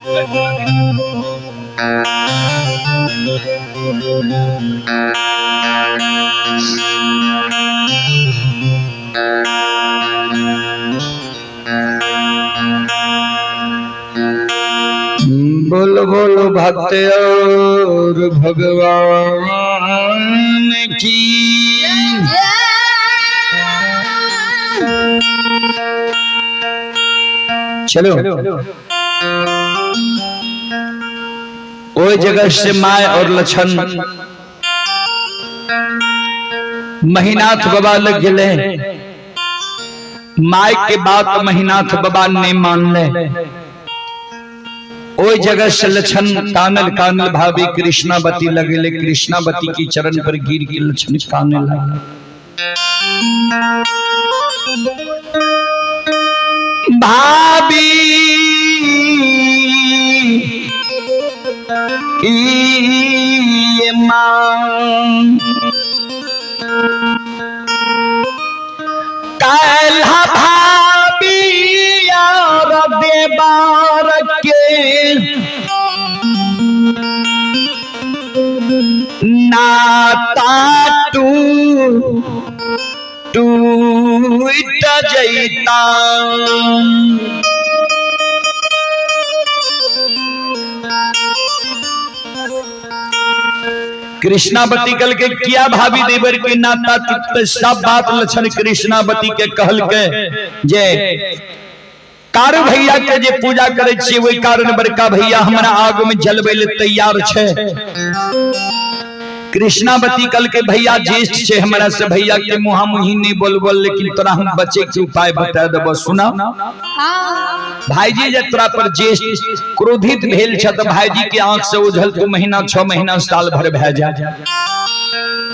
बोलो बोलो भक्त और भगवान की। चलो वो जगह से माय और लक्षण महीनाथ बाबा लग गए। माय के बात महीनाथ बाबा ने मान ले। ओ जगह से लक्षण कानल कानल भाभी कृष्णावती लगे। कृष्णावती की चरण पर गिर के लक्षण काने लगे। भाभी ये मां काल्हा भाभी यार देवार के नाता टूट जैता। कृष्णावती कल के किया भाभी देवर के नाता टूटते सब बात लक्षण कृष्णावती के कहल के जे कारू भैया के जे पूजा करे छे वही कारण बड़का भैया हमारा आग में जलबे ले तैयार छे। कृष्णावती कल के भैया ज्येष्ठ छे हमारा से भैया के मुहा मुही नहीं बोल लेकिन तोरा हम बचे के उपाय बता देबो। सुना भाईजी जे तोरा पर ज्येष्ठ क्रोधित भेल छ त भाईजी के आंख से उझल तू महीना 6 महीना साल भर भे जा।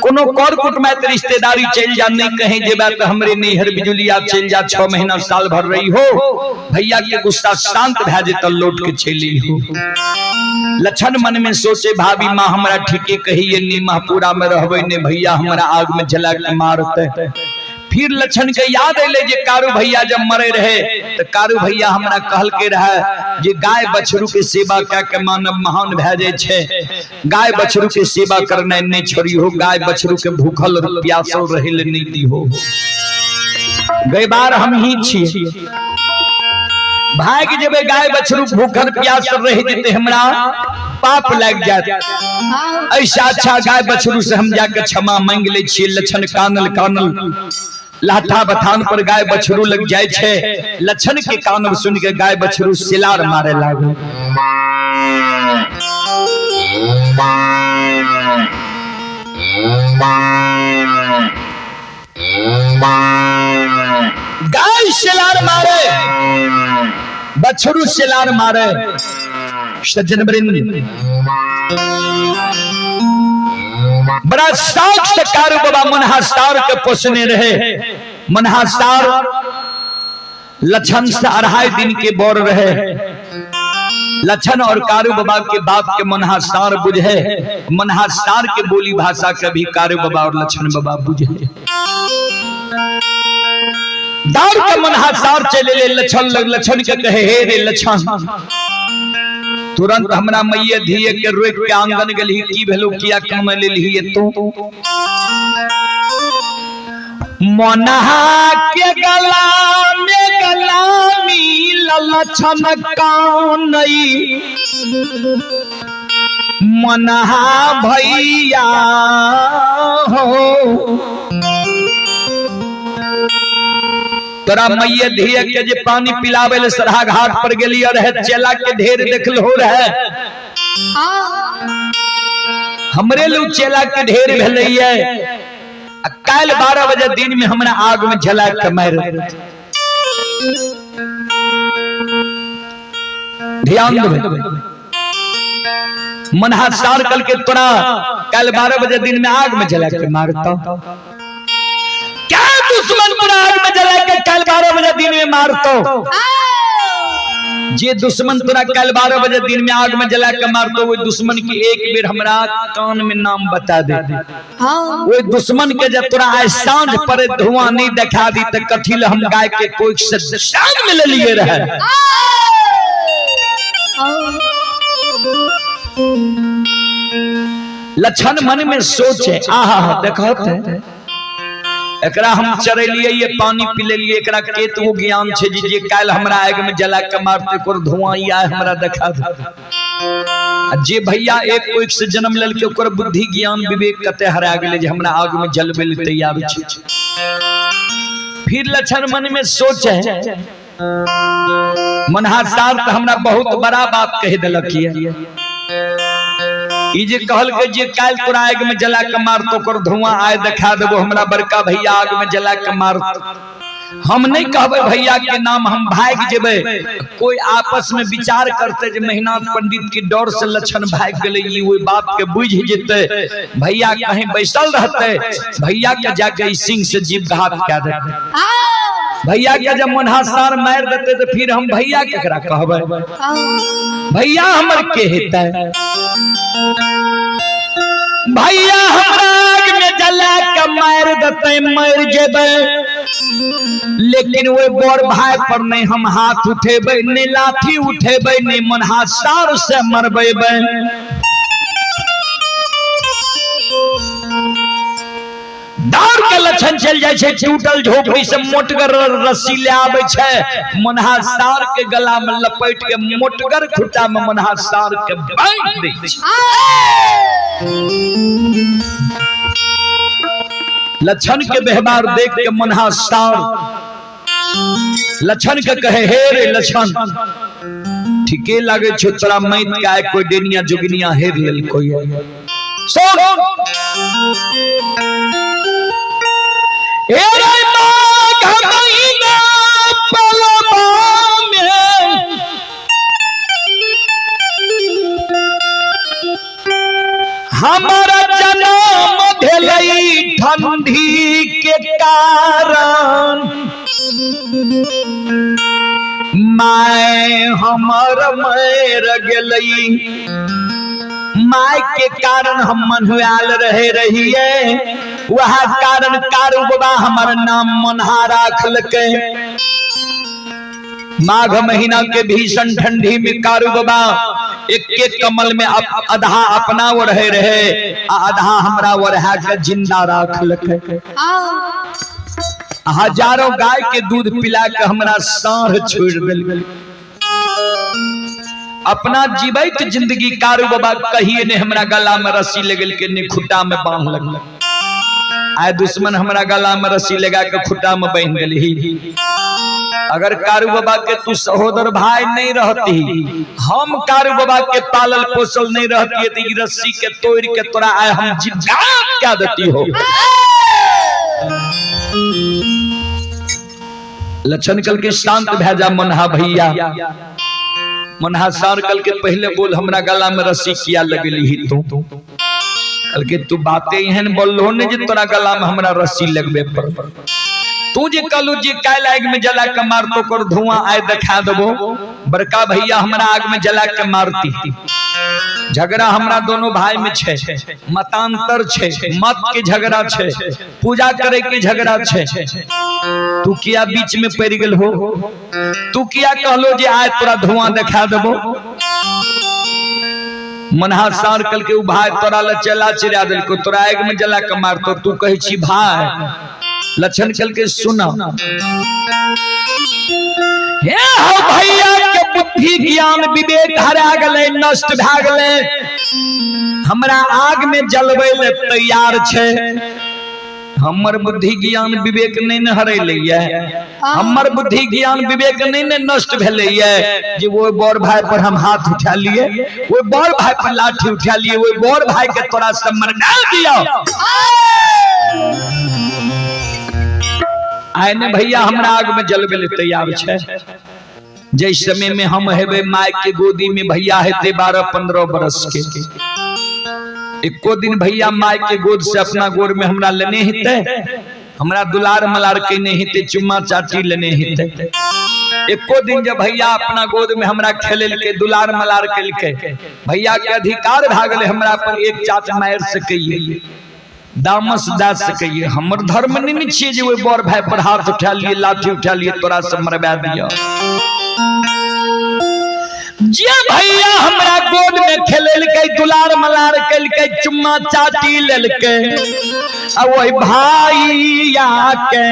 कोनो कर कुटमैत रिश्तेदारी चल जा नहीं कहीं जेबा त हमरे नैहर बिजुलिया चल जा 6 महीना साल भर रही हो। भैया के गुस्सा शांत भे जे त लौट के चली हो। लक्षण मन में सोचे भाभी माँ हमारा ठीके कहिए नी महपुरा में रहबे ने भैया हमारा आग में जला के मारते। फिर लक्षण के याद अले जे कारू भैया जब मरे रहे तो कारू भैया हमरा कहल के रहे जे गाय बछरू के सेवा क के मानव महान भे जाय छे। गाय बछरू के सेवा करना नहीं छोड़ी हो। गाय बछरू के भूखल और प्यासल रहे ले नहीं दी हो। गई बार हम ही छी भाग जब गाय बछरू भूखल प्यासल रह जेते हमरा पाप लग जात। ऐसा अच्छा गाय बछरू से हम जाके क्षमा मांग ले छी। लक्षण कानल कानल लाठा बथान पर गाय बछरू लग जाय छे। लक्षण के कानल सुन के गाय बछरू सिलार मारे लागल। गाय सिलार मारे बछरू सिलार मारे। सज्जन वृंद बड़ा शौक से कारू बाबा मनहासार के पोसने रहे। मनहासार लक्षण से 2.5 दिन के बोर रहे। लक्षण और कारू बाबा के बाप के मनहासार बुझे। मनहासार के बोली भाषा के भी कारू बाबा और लक्षण बाबा बुझे। दार के मनहासार चले ले लक्षण के कहे हे रे लक्षण तुरंत हमरा मैये धिये के रोक के आंगन गली की भेलू किया काम ले लिये तू। मनहा के गला में गलामी लक्षण कानई मनहा भैया हो। तोरा मैये धिये के जे पानी पिलावे ले सरहा घाट पर गेलियो रहे चेला के ढेर देखल हो रहे। हमरे लोग चेला के ढेर भेलैये। काल 12 बजे दिन में हमरा आग में जला के मार। ध्यान देबे मनहासार कल के तोरा काल 12 बजे दिन में आग में जला के मारता। क्या दुश्मन पूरा आग में जला के कल 12 बजे दिन में मारतो। जे दुश्मन तोरा कल 12 बजे दिन में आग में जला के मारतो वो दुश्मन की एक बेर हमरा कान में नाम बता दे। वो दुश्मन के जब तोरा आज सांझ पर धुआं नहीं दिखा दी तो कथी ले हम गाय के कोई से शान में ले लिए रहे। लक्षण मन में सोचे आहा देखत एकरा हम चरेलिए ये पानी पी लिए एकरा केत वो ज्ञान छे जे काल हमरा आग में जला के मारते कर धुआं या हमरा देखा जे भैया एक कोई से जन्म लेल के ओकर बुद्धि ज्ञान विवेक कते हरा गेले जे हमरा आग में जलबे ले तैयार छे। फिर लक्षण मन में सोचे मनहासार तो हमरा बहुत बड़ा बात कह देलक ये जे कहल के जे काल तोरा आग में जला के मार तो कर धुआं आए दिखा देबो हमरा बड़का भैया आग में जला के मार हम नहीं कहबे भैया के नाम हम भाग जेबे कोई आपस में विचार करते जे मेहनाथ पंडित की डर से लक्षण भाग गेले ई ओई बात के बुझ जेते भैया कहीं बैसल रहते भैया के जाके सिंह से जीव घात कर देते भैया के जब मनहासार मार देते तो फिर हम भैया केकरा कहबे भैया हमर के हेतै भैया हमरा आग में जला के मार देते मर जेबे लेकिन वो बड़ भाई पर नहीं हम हाथ उठेबे नहीं लाठी उठेबे नहीं मनहासार से मरबेबे। डर के लक्षण चल जाय छे टूटल झोपड़ी से मोटगर रस्सी ले आवे छे मनहासार के गला में लपेट के मोटगर खुटा में मनहासार के बांध दे लक्षण के व्यवहार देख के मनहासार लक्षण के कहे हे रे लक्षण ठीके लागे छो तोरा मैत का कोई डेनिया जुगनिया हेर लेल कोई सुन ए रे माघ महीना पलवा में हमारा जन्म भेलई ठंडी के कारण माय हमर मर गेलई माय के कारण हम मनहुआल रहे रहिए वह कारण कारू बाबा हमार नाम मनहा राखलके। माघ महीना के भीषण ठंडी में कारू बाबा एक एक कमल में आधा अपना वो रहे आधा हमरा वो रहा के जिंदा राखलके। हजारों गाय के दूध पिला के हमरा साँढ़ छोड़ दिल अपना जीवित जिंदगी कारू बाबा कहिए ने हमरा गला में रस्सी लगल के ने खुट्टा में बांध लगल आए दुश्मन हमरा गला में रस्सी लगा के खुट्टा में बांध देली। अगर कारू बाबा के तू सहोदर भाई नहीं रहती हम कारू बाबा के पालल पोसल नहीं रहती तो रस्सी के तोड़ के तोरा आए हम जिंदा क्या देती हो। लक्षण कल के शांत भेजा मनहा भैया मनहासार कल के पहले बोल हमरा गला में रस्सी किया लगली ही तू कल के तू बातें एहन बोल ने जे तोरा गला में हमरा रस्सी लगबे पर तू जे कहलू जे काल आग में जला के मार तो कर धुआं आए दिखा देबो बड़का भैया हमरा आग में जला के मारती झगड़ा हमरा दोनों भाई में छे मतांतर छे मत के झगड़ा छे पूजा करे के झगड़ा छे तू किया बीच में पड़ गेल हो तू किया कहलो जे आए तोरा धुआं दिखा देबो। मनहासार कल के भाई तोरा ल चला चिरा दिल को तोरा आग में जला के मार तो तू कहे छी भाई लक्षण कल के सुना हे हो भैया के बुद्धि ज्ञान विवेक हरा गले नष्ट भ गले हमरा आग में जलबै ले तैयार छे हमर बुद्धि ज्ञान विवेक नहीं न हरैले हमर बुद्धि ज्ञान विवेक नहीं न नष्ट भेले जे वो बड़ भाई पर हम हाथ उठा लिए वो बड़ भाई पर लाठी उठा लिए वो बड़ भाई के तोरा से मरना दिया आने भैया हमरा आग में जलबे ले तैयार छे। जिस समय में हम हेबे माय के गोदी में भैया हेते 12-15 बरस के एको दिन भैया माय के गोद से अपना गोर में हमरा लेने हेते हमरा दुलार मलार के नहीं हेते चुम्मा चाटी लेने हेते एको दिन जब भैया अपना गोद में हमरा खेले के दुलार मलार के भैया के अधिकार भागले हमरा पर एक चाट मार सकइए दामस दा सकइए हमर धर्म नहीं छिए जे वो बड़ भाई पर हाथ उठा लिए लाठी उठा लिए तोरा से मरवा दिया। जे भैया हमरा गोद में खेललकै दुलार मलार कलकै चुम्मा चाटी लेलकै आ वही भैया के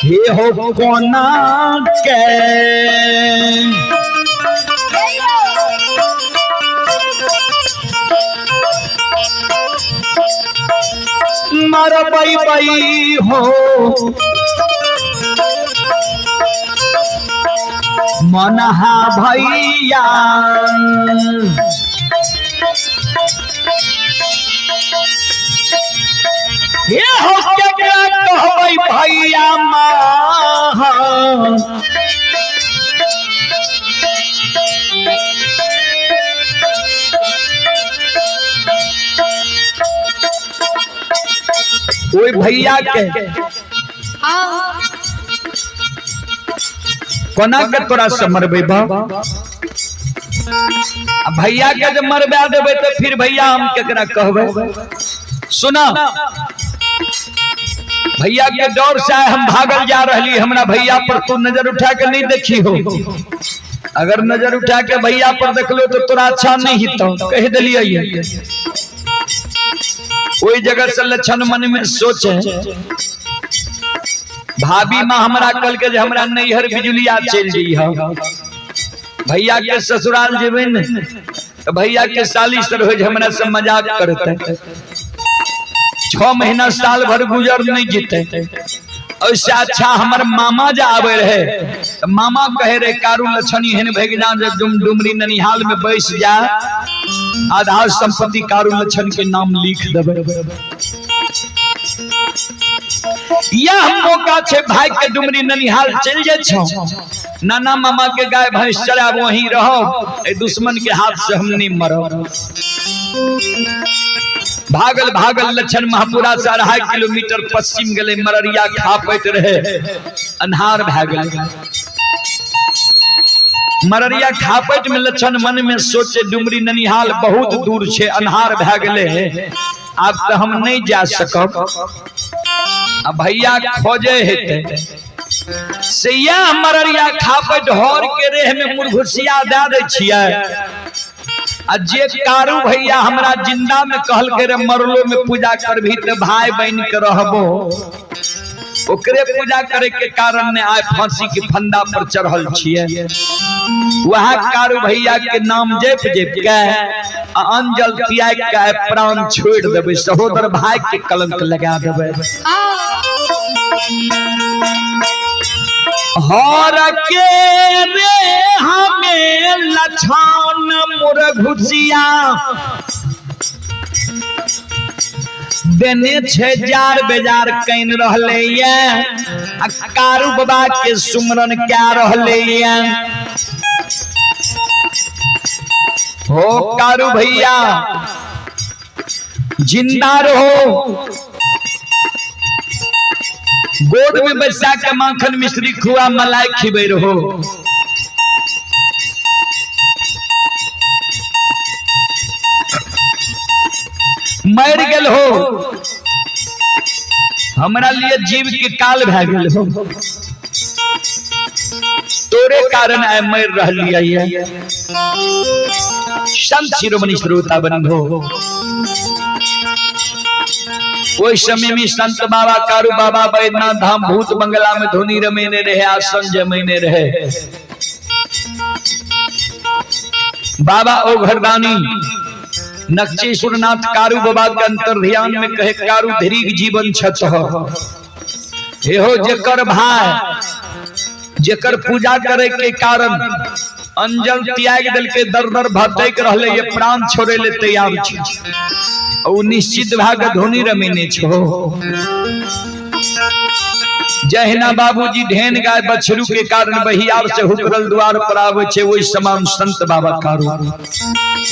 हे हो कोना के मर बई बई हो मनहा भैया ये हो क्या कहबै भैया माँ ओए भैया के कोना के तोरा से मरबे भैया के जब मरबा देबे तो फिर भैया हम केकरा कहबै सुना भैया के डर से हम भागल जा रही हमरा भैया पर तू नजर उठा के नहीं देखी हो अगर नजर उठा के भैया पर देख लो तो तोरा अच्छा नहीं हितो कह दिलिए वही जगह से लक्षण मन में सोचे भाभी माँ हमरा कल के हमरा नैहर बिजुलिया चल जी है भैया के ससुराल जेबे न तो भैया के साली सर हो हमरा से मजाक करते 6 महीना साल भर गुजर नहीं जीते ऐसे अच्छा हमार मामा जा आवे रहे मामा कहे रहे कारू लछनी हेन भग जा जब डुमरी ननिहाल में बैस जा आधा संपत्ति कारू लछन के नाम लिख देबे यह मौका छे भाई के डुमरी ननिहाल चल जाए छो नाना मामा के गाय भैंस चरा वहीं रहो ए दुश्मन के हाथ से हम नहीं मरो भागल भागल लक्षण महापुरा से 2.5 किलोमीटर पश्चिम गले मररिया खापैत रहे अन्हार भागल मररिया खापैत में लक्षण मन में सोचे डुमरी ननिहाल बहुत दूर छे अन्हार भागले अब तो हम नहीं जा सकब अब भैया खोजे हेते से यह मररिया खापैत हर के रेह में मुरघुसिया दे दे छियै आ जे कारू भैया हमरा जिंदा में कहल के रे मरलो में पूजा करभी त भाई बहन के रहबो ओकरे पूजा करे के कारण ने आय फांसी के फंदा पर चढ़ल छिए वहां कारू भैया के नाम जप जप के अंजल त्याग के प्राण छोड़ देबे सहोदर भाई के कलंक लगा देबे हर के रे हमें लछन मुरघुसिया देने छे जार बेजार कैन रहले ये कारू बाबा के सुमरन क्या रहले ये हो कारू भैया जिंदा रहो गोद में बैसा के माखन मिश्री खुआ मलाई खिबे रहो मर गेल हो हमरा लिए जीव के काल भए गेल हो तोरे कारण आय मर रहलिए संत शिरोमणि श्रोता बंधो ओई समय में संत बाबा कारू बाबा बैद्यनाथ धाम भूत बंगला में धोनी रमेने रहे आसन जमेने रहे बाबा ओ घरदानी नक्षेश्वरनाथ कारू बाबा के अंतर ध्यान में कहे कारू धीरीक जीवन छत हे हो जेकर भाई जेकर पूजा करे के कारण अंजल त्याग दिल के दर दर भटक रहले ये प्राण छोड़े ले तैयार छी ओ निश्चित भाग धोनी रमेने छो जहिना बाबूजी ढेन गाय बछरू के कारण बहियार से हुकरल द्वार पर आवे छे वही समान संत बाबा कारू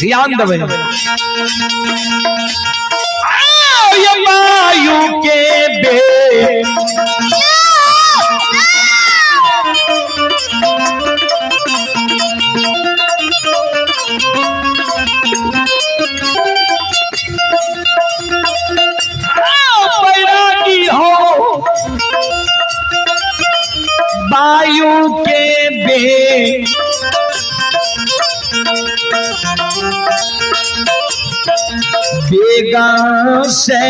ध्यान देवे ये वायु के बे वायु के बे बेगा से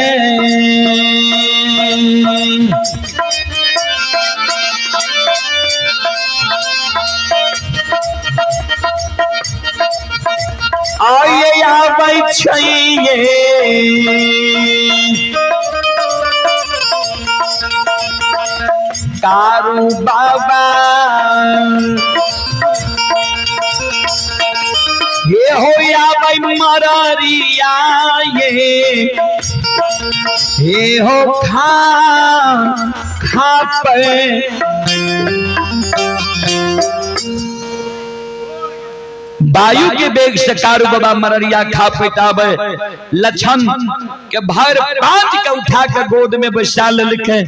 आये आबै छैये कारू बाबा ये हो या भाई मरिया ये हो खा पे वायु के बेग से कारू बाबा मररिया खा पेटावे लक्षण के भर बांध के उठा के गोद में बैसा लिखे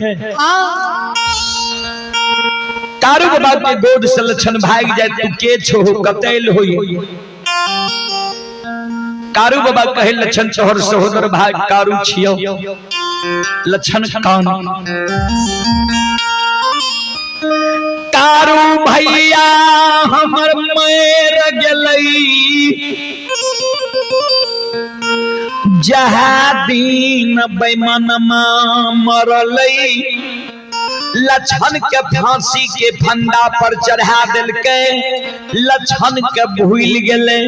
कारू बाबा के गोद से लक्षण भाग जाए तू के छो कतैल होई कारू बाबा कहे लक्षण तोहर सहोदर भाई कारू छियो लक्षण कान कारू भैया हमर मर गेलई जहा दिन बेमनमा मरलई लक्षण के फांसी के फंदा पर चढ़ा दिल के लक्षण के भूल गेले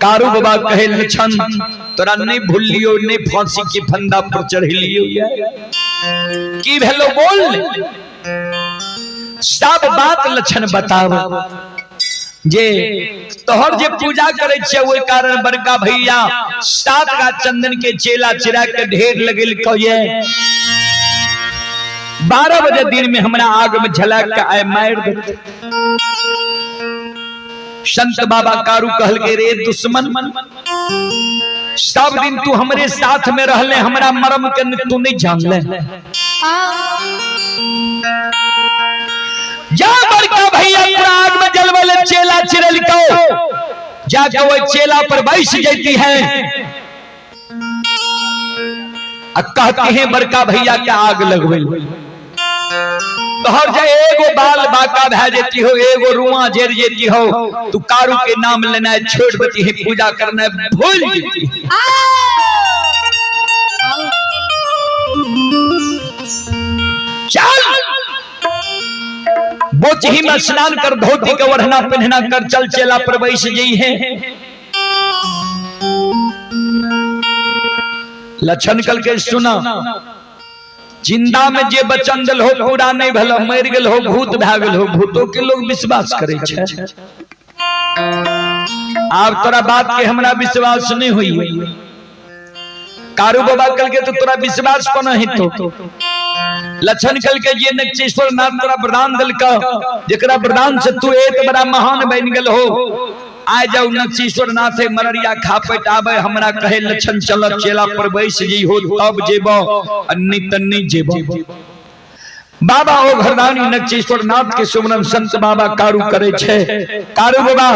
कारू बाबा कहे लक्षण तोरा नहीं भूलियो नहीं फांसी के फंदा पर चढ़लियो की भेलो बोल सब बात लक्षण बताव जे तोहर जे पूजा करे छे ओई कारण बड़का भैया 7 का चंदन के चेला चिरा के ढेर लगल कहिए 12 बजे दिन में हमरा आग में झलक के आए मार दे संत बाबा कारू कहल के रे दुश्मन सब दिन तू हमरे साथ में रहले हमरा मरम के तू नहीं जान ले जा बड़का भैया पूरा आग में जलवले चेला चिरल को जाके वो चेला पर बैठ जाती है कहते हैं बड़का भैया के आग लगवे तोहर जे एगो बाल बाका भै जेती हो एगो रुआ जेर जेती हो तू कारू के नाम लेना छोड़ देती है पूजा करना भूल जेती चल बोचही में स्नान कर धोती के ओढ़ना पहनना कर चल चेला पर बैठ जई है लक्षण कल के सुना जिंदा में जे बचन दल हो पूरा नहीं भलो मर गेल हो भूत भै गेल हो भूतों के लोग विश्वास करे छे आप तोरा बात के हमरा विश्वास नहीं हुई कारू बाबा कल के तो तोरा विश्वास कोना हेतो लक्षण कल के ये नक्षेश्वर नाथ तोरा वरदान दल का जेकरा वरदान से तू एक बड़ा महान बन गेल हो आ जाओ नक्षेश्वर नाथ मररिया खा पेटावे हमरा कहे लक्षण चल चेला पर बैठ जी हो तब जेबो अन्नी तन्नी जेबो बाबा ओ घरदानी नक्षेश्वर नाथ के सुमरन संत बाबा कारू करे छे कारू बाबा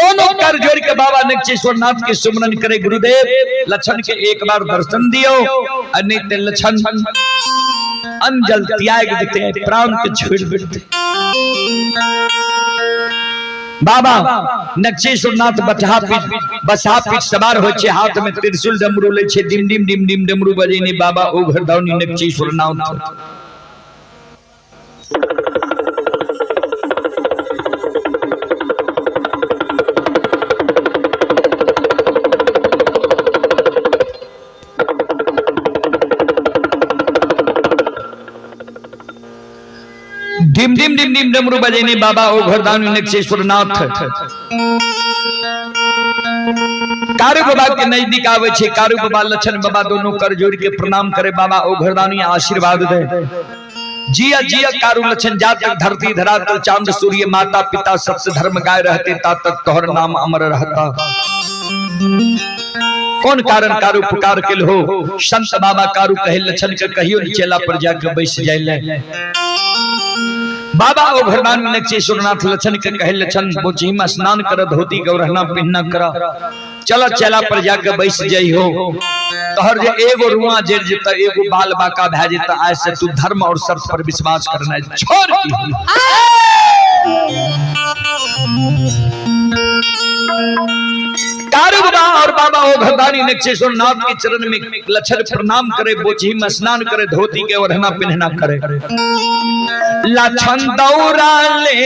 दोनों कर जोड़ के बाबा नक्षेश्वर नाथ के सुमरन करे गुरुदेव लक्षण के एक बार दर्शन दियो अन्नी ते लक्षण अंजल त्याग देते प्राण के छोड़ देते बाबा नक्षेश्वर नाथ बसा पीठ सवार हो छे हाथ में त्रिशूल डमरू ले छे डिम डिम डिम डिम डमरू बजेने बाबा ओ घरदानी नक्षेश्वर नाथ डिम डिम डिम डिम डमरू बजेने बाबा ओ घरदानी नक्षेश्वर नाथ कारू बाबा के नजदीक आवे छे। कारू बाबा लक्षण बाबा दोनों कर जोड़ के प्रणाम करे। बाबा ओ घरदानी आशीर्वाद दे। जिया जिया कारू लक्षण, जा तक धरती धरातल चांद सूर्य माता पिता सप्त धर्म गाय रहते, ता तक तोहर नाम अमर रहता। कौन कारण कारू पुकार के हो। संत बाबा कारू कहे लक्षण के कहियो चेला पर जाकर बैठ जाइले। बाबा ओ घरदान में नक्षेश्वरनाथ लक्षण के कहे लक्षण बोझी में स्नान कर, धोती गौरहना पहनना करा, चला चेला पर जाकर बैठ जाई हो। तोहर जे एगो रुआ जेर जेता, एगो बाल बाका भै जेता, ऐसे तू धर्म और शर्त पर विश्वास करना छोड़ दी। कारू बाबा और बाबा ओ घरदानी नक्षेश्वरनाथ के चरण में लक्षण प्रणाम करे, बोझी में स्नान करे, धोती के ओढ़ना पहनना करे। लक्षण दौरा ले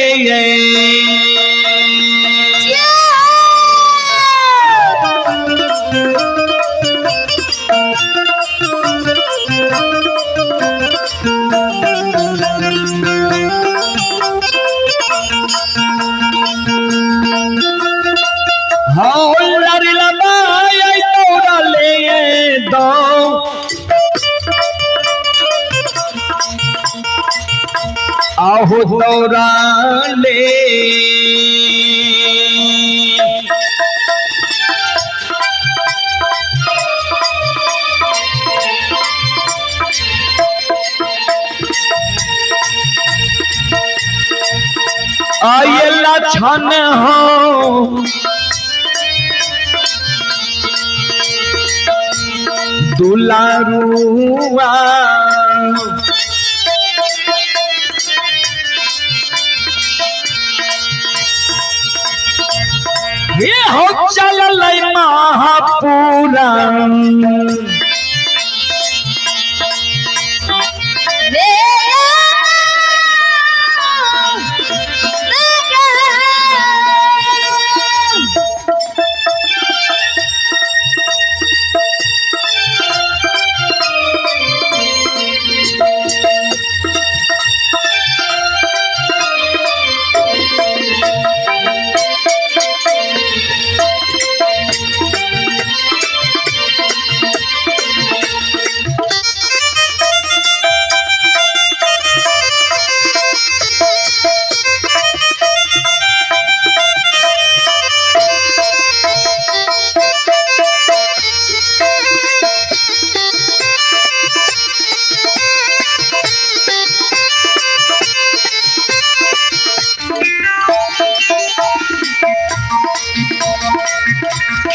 आहो दौरा ले। आये लक्षण हो दुलारुआ, ये हो चल महापुरा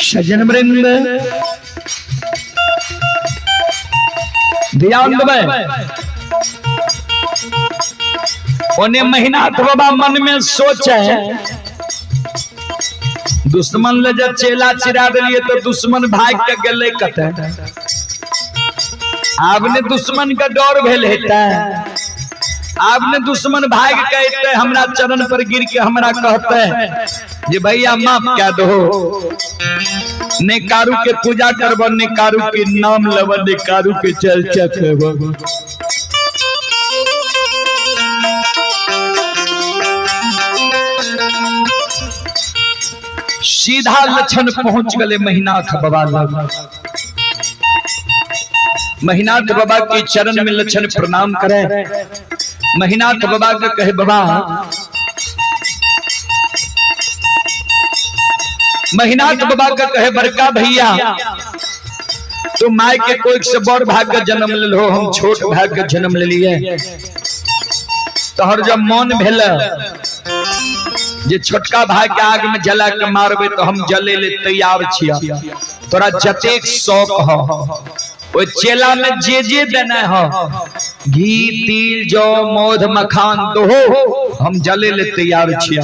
सज्जन वृंद ध्यान देवे। उन्हें महीनाथ बाबा मन में सोचे, दुश्मन ले जब चेला चिरा दिए तो दुश्मन भाग के गले कते। आपने दुश्मन का डर भेल हेता, आपने दुश्मन भाग के हमरा चरण पर गिर के हमरा कहते जे भैया माफ क्या दो, ने कारू के पूजा करब, ने कारू के नाम लब, ने कारू के चर्चा करब। सीधा लक्षण पहुंच गए महीनाथ बाबा लग। महीनाथ बाबा के चरण में लक्षण प्रणाम करे। महीनाथ बाबा के कहे बाबा, महीनाथ बाबा का कहे बड़का भैया तो माय के कोई से बड़ भाग जन्म ले लो, हम छोट भाग के जन्म ले लिए। तोहर जब मन भेल जे छोटका भाग के आग में जला के मारबे तो हम जले ले तैयार छिया। तोरा जतेक शौक हो ओ चेला में जे देना हो, घी तिल जौ मौध मखान दो, हम जले ले तैयार छिया।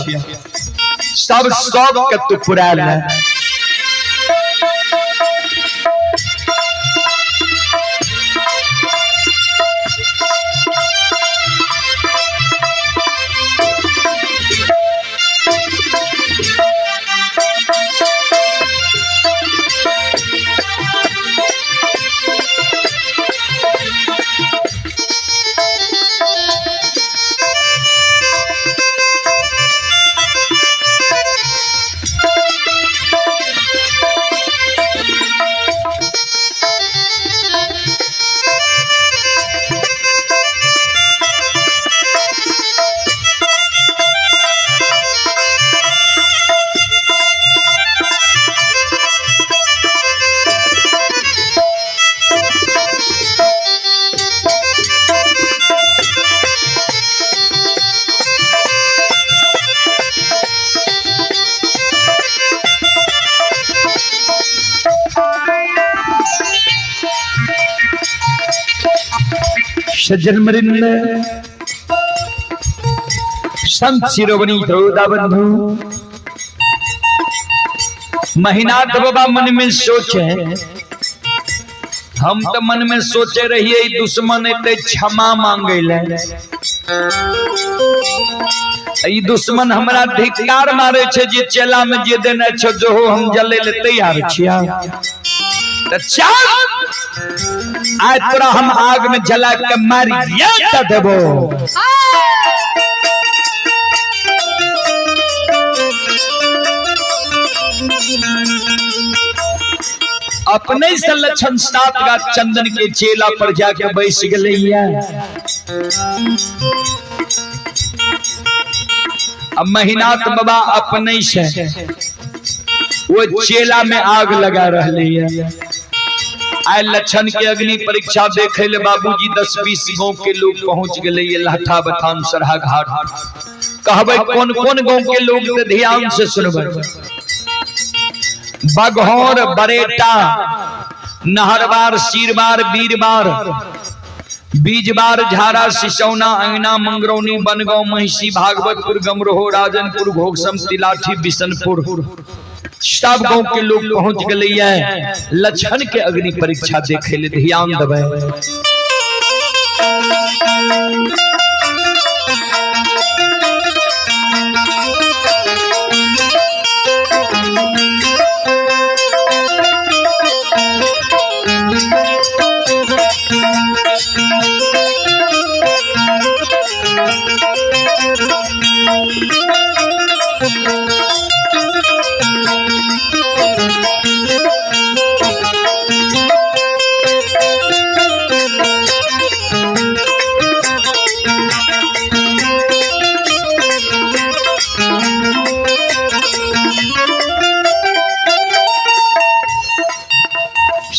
सब शौक के तू पूरा ले। सज्जन वृंद, संत शिरोमणि श्रोता बंधु, महीनाथ बाबा मन में सोचे, हम तो मन में सोचे रहिए दुश्मन एते क्षमा मांगे ले, ई दुश्मन हमरा धिक्कार मारे छे जे चेला में जे देने छो जो हो हम जले ले तैयार छिया, त चल आज तोरा हम आग में जला के मारिए त देबो। अपने से लक्षण 7 का चंदन के चेला पर जाके बैठ गए। अब महीनाथ बाबा अपने से वो चेला में आग लगा रहे हैं। आय लक्षण के अग्नि परीक्षा देखे ले बाबूजी 10-20 गांव के लोग पहुंच गए। लहठा बथान सरहा घाट कहबे कौन कौन गांव के लोग ध्यान से सुनबे। बघौर, बरेटा, नहरबार, सीरबार, बीरबार, बीजबार, झारा, सिसौना, अंगना, मंगरौनी, बनगांव, महिषी, भागवतपुर, गमरोह, राजनपुर, घोघसम, तिलाठी, बिशनपुर सब गांव के लोग पहुंच गए। लक्षण के अग्नि परीक्षा देखे ले ध्यान देवे।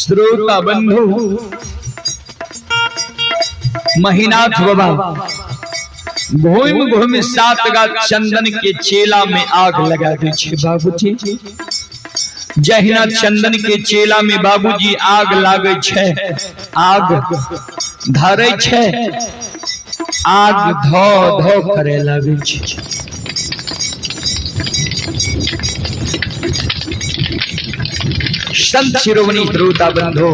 श्रोता बंधु, महीनाथ बाबा घूम घूम 7 गा चंदन के चेला में आग लगा दे छे बाबूजी। जहिना चंदन के चेला में बाबूजी आग लागे छे, आग धरे छे, आग धो धो करे लागे छे। संत शिरोमणि श्रोता बंधु,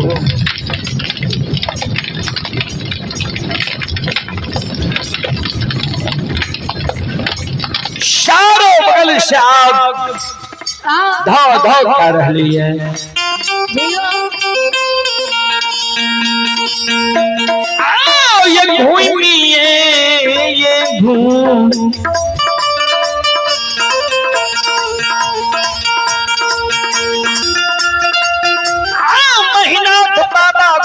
चारों बगल से आग धो धो कर रही है। आओ ये घूमिए ये घूम,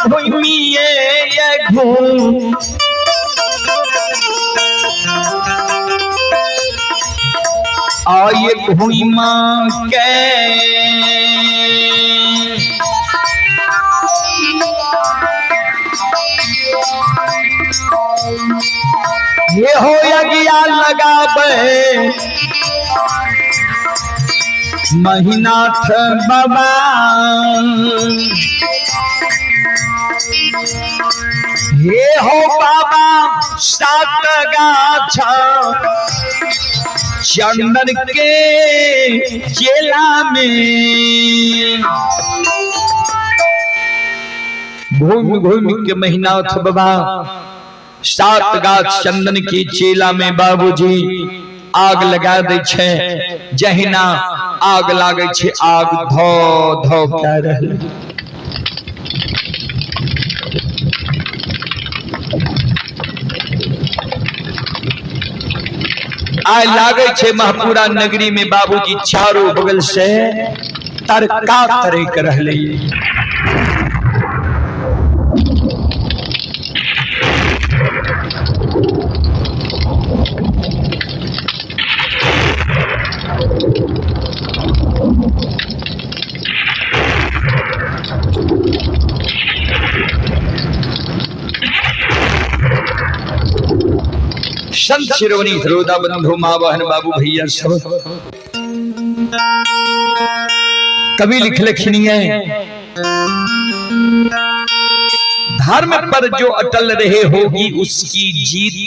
घूमिए ये घूम, आये घूमा के ये हो यज्ञा लगाबे महीनाथ बाबा। ये हो बाबा 7 गाछा चंदन के चेला में, घूम घूम के महीनाथ बाबा 7 गाछ चंदन के चेला में बाबूजी आग लगा दे छे। जहिना आग लागे छे, आग धो धो कर रहल। आय लागे छे महपुरा नगरी में बाबूजी चारों बगल से तरका करे कर रहले। संत शिरोमणि श्रोता बंधु, माँ बहन, बाबू भैया सब कवि लिख लिखनी है। धर्म पर जो अटल रहे होगी उसकी जीत,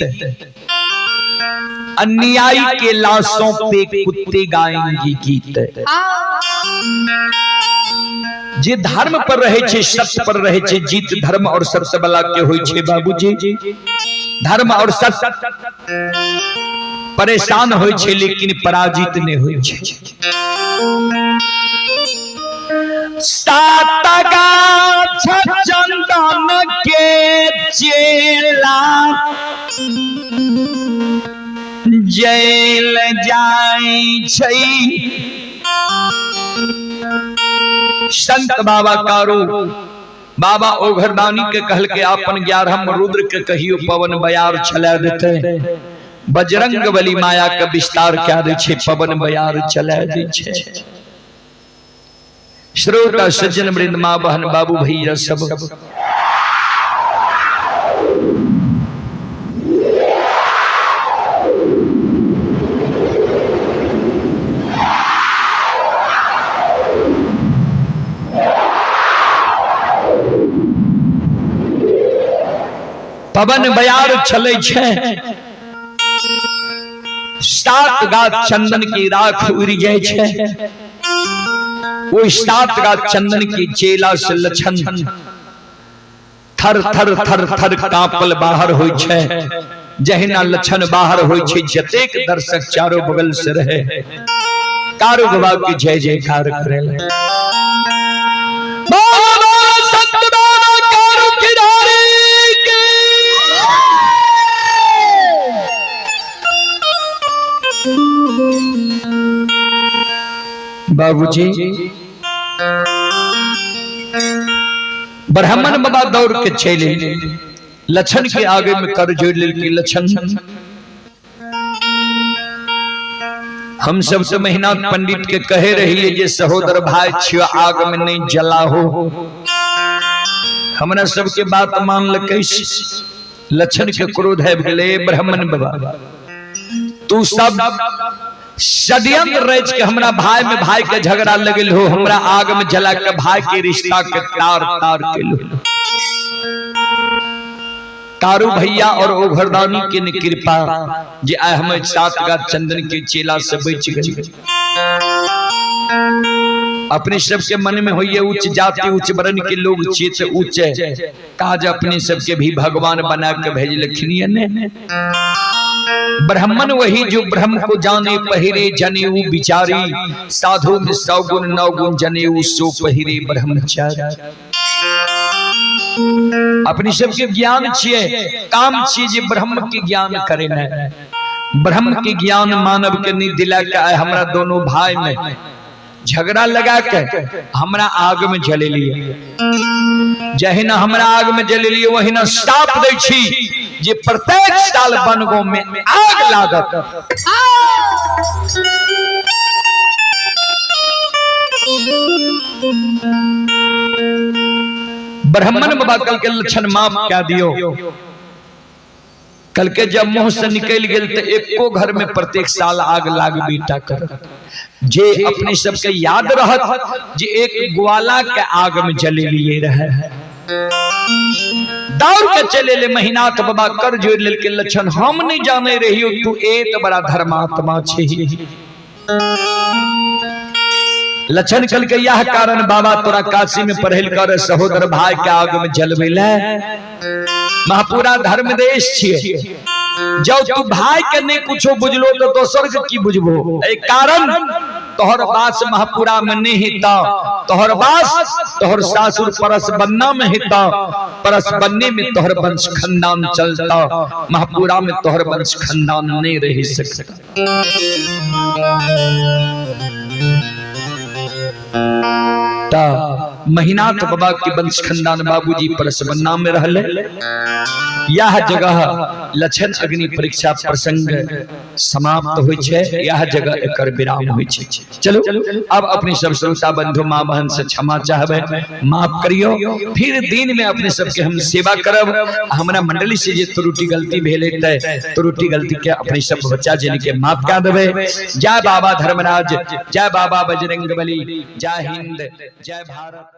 अन्यायी के लाशों पे कुत्ते गाएंगी गीत। जे धर्म पर रहे छे, सत्य पर रहे छे, जीत धर्म और सत्य वाला के होय छे बाबूजी। धर्म और सत्य परेशान होय छे लेकिन पराजित नहीं होय छे। सात गाछ चंदन के चेला जेल जाई छै। संत बाबा कारू बाबा ओघरदानी के कहल के आपन 11 रुद्र के कहियो पवन बयार चला देते। बजरंग बली माया के विस्तार क्या दे छे, पवन बयार चला दे छे। श्रोता सज्जन वृंद, मां बहन बाबू भैया सब पवन बयार चले छे। 7 गाछ चंदन की राख उड़ जाए छे। वो 7 गाछ चंदन की चेला से लछन थर थर थर थर कांपल बाहर होय छे। जहिना लछन बाहर होय छे, जतेक दर्शक चारों बगल से रहे कारू बाबा की जय जयकार करे। बाबूजी ब्राह्मण बाबा दौड़ के चले लछन के आगे में कर जोड़ ले। लछन हम सब तो मेहनत पंडित के कहे रहिए जे सहोदर भाई छियो, आग में नहीं जला हो। हमरा सबके बात मान ल। कैसे लछन के क्रोध है भेले, ब्राह्मण बाबा तू सब षड्यंत्र रच के हमरा भाई में भाई के झगड़ा लगल हो, हमरा आग में जला के भाई के रिश्ता के तार तार के लो। कारू भैया और ओघरदानी के कृपा जे आय हम 7 गाछ चंदन के चेला से बच गए। अपने सबके मन में होइए उच्च जाति उच्च वर्ण के लोग चेत उच्च काज अपने सबके भी भगवान बना के भेजलखिन ने। ब्राह्मण वही जो ब्रह्म को जाने, पहिरे जनेऊ बिचारी। साधु में 100 गुण 9 गुण जनेऊ, सो पहिरे ब्रह्मचारी। अपनी सबके ज्ञान छिए, काम छिए जे ब्रह्म के ज्ञान करे न। ब्रह्म के ज्ञान मानव के नहीं दिला के आए हमरा दोनों भाई में झगड़ा लगा के हमरा आग में जले लिए। जहिना हमरा आग में जले लिए वहिना साप दै छी जे प्रत्येक साल बनगो में आग लागत। ब्राह्मण बाबा कल के लक्षण माफ क्या दियो। कल के जब मुंह से निकल गेल तो एको घर में प्रत्येक साल आग लाग बीटा कर। जे अपने सबके याद रहत जे एक ग्वाला के आग में जले लिए रहे। दौड़ के चले ले महीनाथ बाबा कर जोड़ लेल के लक्षण हम नहीं जाने रहियो तू एक बड़ा धर्मात्मा छे। लक्षण कल के यह कारण बाबा तोरा काशी में पढ़ेल कर सहोदर भाई के आग में जलवेले। महापुरा धर्म देश छिए। जब तू भाई के नहीं कुछो बुझलो तो दोसर के की बुझबो। ए कारण तोहर बास महापुरा में नहीं हिता। तोहर बास तोहर सासुर परस बन्ना में हिता। परस बन्ने में तोहर वंश खानदान चलता। महापुरा में तोहर वंश खानदान नहीं रह सकता। महीनाथ बाबा के वंश खानदान बाबूजी परसबन्ना में रहले। यह जगह लक्षण अग्नि परीक्षा प्रसंग समाप्त होय छे। यह जगह एकर विराम होय छे। चलो अब अपने सब श्रोता बंधु मां बहन से क्षमा चाहबे, माफ करियो। फिर दिन में अपने सबके हम सेवा करब। हमरा मंडली से जे त्रुटि गलती भेले तै त्रुटि गलती के अपने सब बच्चा जन के माफ कर देबे। जय बाबा धर्मराज, जय बाबा बजरंगबली, जय हिंद, जय भारत।